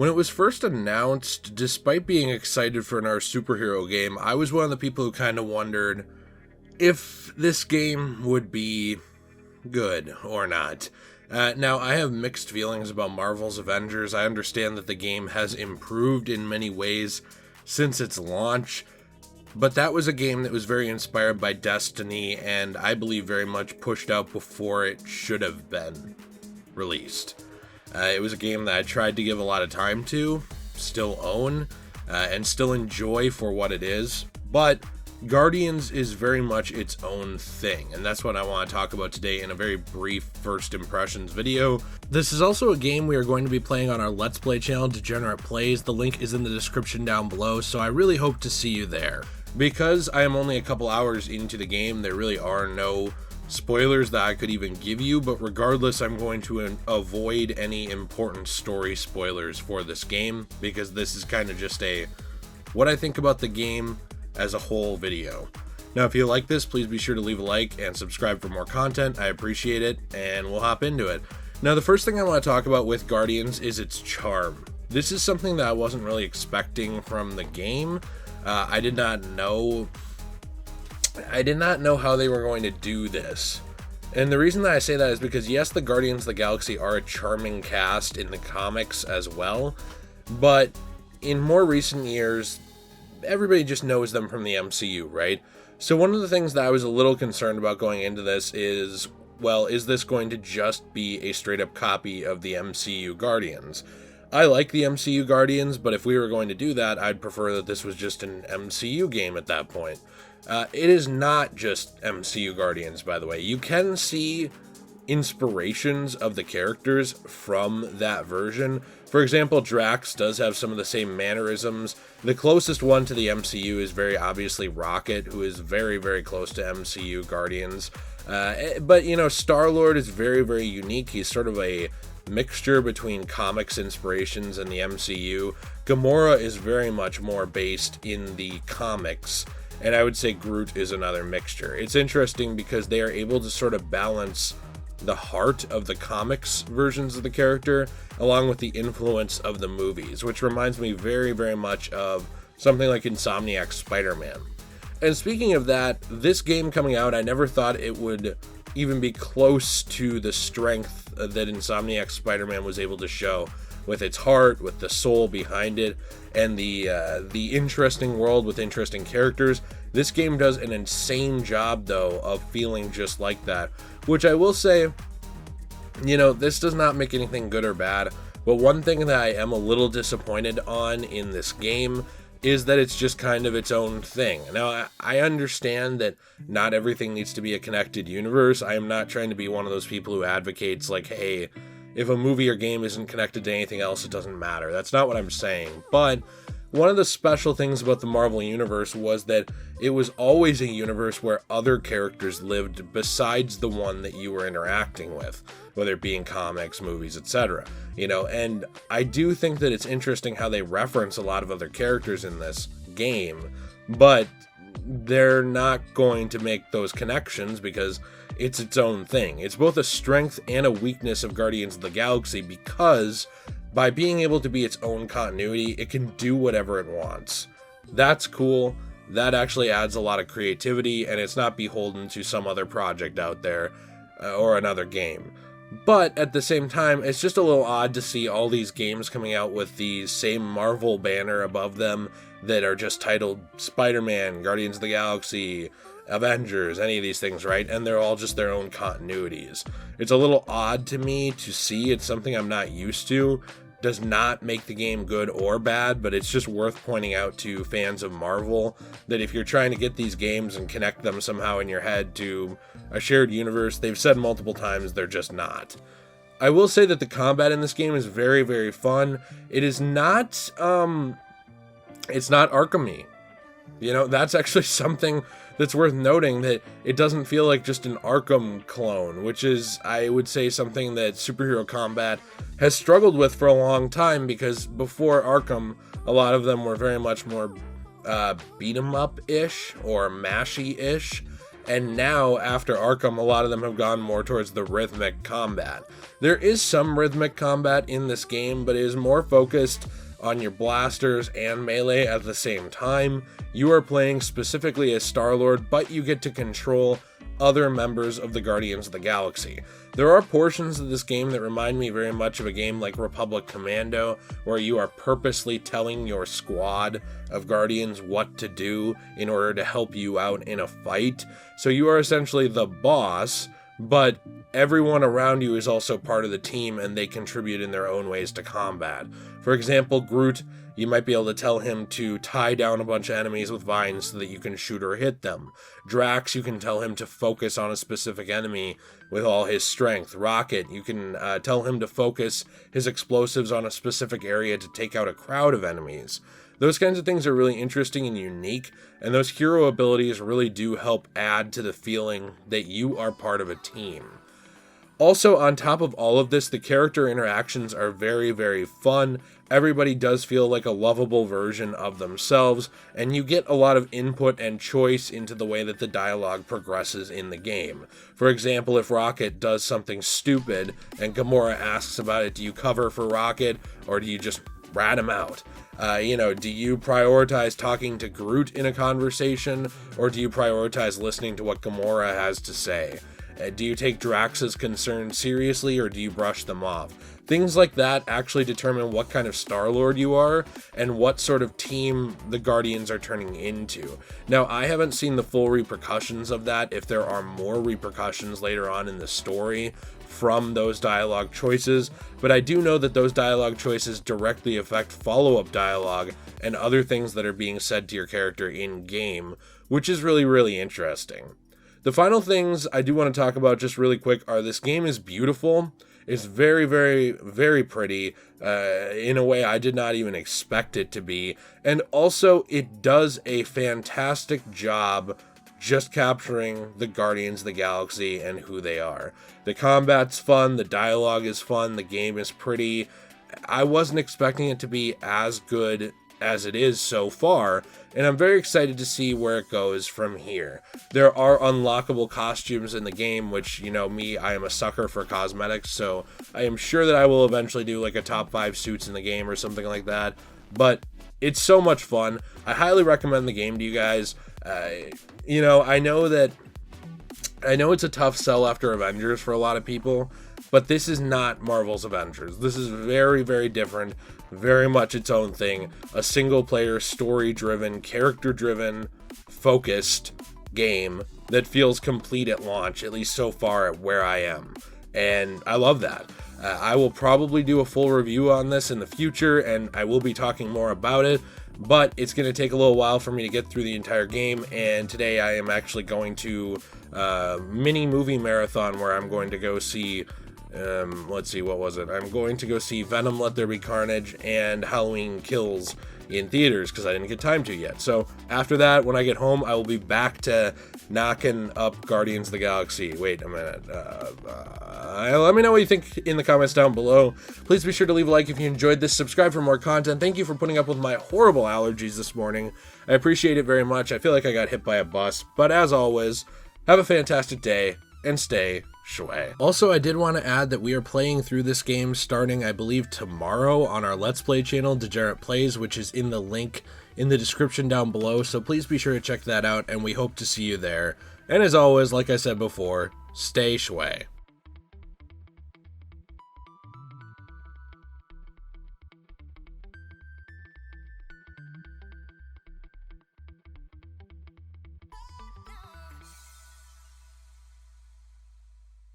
When it was first announced, despite being excited for another superhero game, I was one of the people who kind of wondered if this game would be good or not. Now, I have mixed feelings about Marvel's Avengers. I understand that the game has improved in many ways since its launch, but that was a game that was very inspired by Destiny, and I believe very much pushed out before it should have been released. It was a game that I tried to give a lot of time to, still own, and still enjoy for what it is, but Guardians is very much its own thing, and that's what I want to talk about today in a very brief first impressions video. This is also a game we are going to be playing on our Let's Play channel, Degenerate Plays. The link is in the description down below, so I really hope to see you there. Because I am only a couple hours into the game, there really are no spoilers that I could even give you, but regardless, I'm going to avoid any important story spoilers for this game, because this is kind of just a what I think about the game as a whole video. Now, if you like this, please be sure to leave a like and subscribe for more content. I appreciate it, and we'll hop into it. Now, the first thing I want to talk about with Guardians is its charm. This is something that I wasn't really expecting from the game. I did not know how they were going to do this. And the reason that I say that is because, yes, the Guardians of the Galaxy are a charming cast in the comics as well, but in more recent years, everybody just knows them from the MCU, right? So one of the things that I was a little concerned about going into this is, well, is this going to just be a straight up copy of the MCU Guardians? I like the MCU Guardians, but if we were going to do that, I'd prefer that this was just an MCU game at that point. It is not just MCU Guardians, by the way. You can see inspirations of the characters from that version. For example, Drax does have some of the same mannerisms. The closest one to the MCU is very obviously Rocket, who is very, very close to MCU Guardians. But, you know, Star-Lord is very, very unique. He's sort of a mixture between comics inspirations and the MCU. Gamora is very much more based in the comics, and I would say Groot is another mixture. It's interesting because they are able to sort of balance the heart of the comics versions of the character along with the influence of the movies, which reminds me very, very much of something like Insomniac's SpiderMan. And speaking of that, this game coming out, I never thought it would even be close to the strength that Insomniac's SpiderMan was able to show, with its heart, with the soul behind it, and the interesting world with interesting characters. This game does an insane job, though, of feeling just like that, which I will say, you know, this does not make anything good or bad, but one thing that I am a little disappointed on in this game is that it's just kind of its own thing. Now, I understand that not everything needs to be a connected universe. I am not trying to be one of those people who advocates, like, hey, if a movie or game isn't connected to anything else, it doesn't matter. That's not what I'm saying. But one of the special things about the Marvel Universe was that it was always a universe where other characters lived besides the one that you were interacting with, whether it be in comics, movies, etc. You know, and I do think that it's interesting how they reference a lot of other characters in this game, but they're not going to make those connections because it's its own thing. It's both a strength and a weakness of Guardians of the Galaxy, because by being able to be its own continuity, it can do whatever it wants. That's cool. That actually adds a lot of creativity, and it's not beholden to some other project out there or another game. But at the same time, it's just a little odd to see all these games coming out with the same Marvel banner above them that are just titled Spider-Man, Guardians of the Galaxy, Avengers, any of these things, right? And they're all just their own continuities. It's a little odd to me to see. It's something I'm not used to. Does not make the game good or bad, but it's just worth pointing out to fans of Marvel that if you're trying to get these games and connect them somehow in your head to a shared universe, they've said multiple times they're just not. I will say that the combat in this game is very, very fun. It is not, it's not Arkham-y. You know, that's actually something that's worth noting, that it doesn't feel like just an Arkham clone, which is, I would say, something that superhero combat has struggled with for a long time, because before Arkham, a lot of them were very much more beat 'em up-ish or mashy-ish, and now after Arkham, a lot of them have gone more towards the rhythmic combat. There is some rhythmic combat in this game, but it is more focused on your blasters and melee at the same time. You are playing specifically as Star-Lord, but you get to control other members of the Guardians of the Galaxy. There are portions of this game that remind me very much of a game like Republic Commando, where you are purposely telling your squad of Guardians what to do in order to help you out in a fight. So you are essentially the boss, but everyone around you is also part of the team, and they contribute in their own ways to combat. For example, Groot, you might be able to tell him to tie down a bunch of enemies with vines so that you can shoot or hit them. Drax, you can tell him to focus on a specific enemy with all his strength. Rocket, you can tell him to focus his explosives on a specific area to take out a crowd of enemies. Those kinds of things are really interesting and unique, and those hero abilities really do help add to the feeling that you are part of a team. Also, on top of all of this, the character interactions are very, very fun. Everybody does feel like a lovable version of themselves, and you get a lot of input and choice into the way that the dialogue progresses in the game. For example, if Rocket does something stupid and Gamora asks about it, do you cover for Rocket, or do you just rat him out? Do you prioritize talking to Groot in a conversation, or do you prioritize listening to what Gamora has to say? Do you take Drax's concerns seriously, or do you brush them off? Things like that actually determine what kind of Star-Lord you are and what sort of team the Guardians are turning into. Now, I haven't seen the full repercussions of that, if there are more repercussions later on in the story from those dialogue choices, but I do know that those dialogue choices directly affect follow-up dialogue and other things that are being said to your character in-game, which is really, really interesting. The final things I do want to talk about just really quick are this game is beautiful. It's very, very, very pretty in a way I did not even expect it to be. And also, it does a fantastic job just capturing the Guardians of the Galaxy and who they are. The combat's fun, the dialogue is fun, the game is pretty. I wasn't expecting it to be as good as it is so far, and I'm very excited to see where it goes from here. There are unlockable costumes in the game, which, me, I am a sucker for cosmetics, so I am sure that I will eventually do like a top 5 suits in the game or something like that, but it's so much fun. I highly recommend the game to you guys. I know it's a tough sell after Avengers for a lot of people, but this is not Marvel's Avengers. This is very, very different, very much its own thing. A single-player, story-driven, character-driven, focused game that feels complete at launch, at least so far at where I am. And I love that. I will probably do a full review on this in the future, and I will be talking more about it, but it's going to take a little while for me to get through the entire game, and today I am actually going to mini movie marathon where I'm going to go see I'm going to go see Venom Let There Be Carnage and Halloween Kills in theaters because I didn't get time to yet. So after that, when I get home, I will be back to knocking up Guardians of the Galaxy. Wait a minute. Let me know what you think in the comments down below. Please be sure to leave a like if you enjoyed this. Subscribe for more content. Thank you for putting up with my horrible allergies this morning. I appreciate it very much. I feel like I got hit by a bus. But as always, have a fantastic day and stay shui. Also, I did want to add that we are playing through this game starting, I believe, tomorrow on our Let's Play channel, Degenerate Plays, which is in the link in the description down below, so please be sure to check that out, and we hope to see you there. And as always, like I said before, stay shui.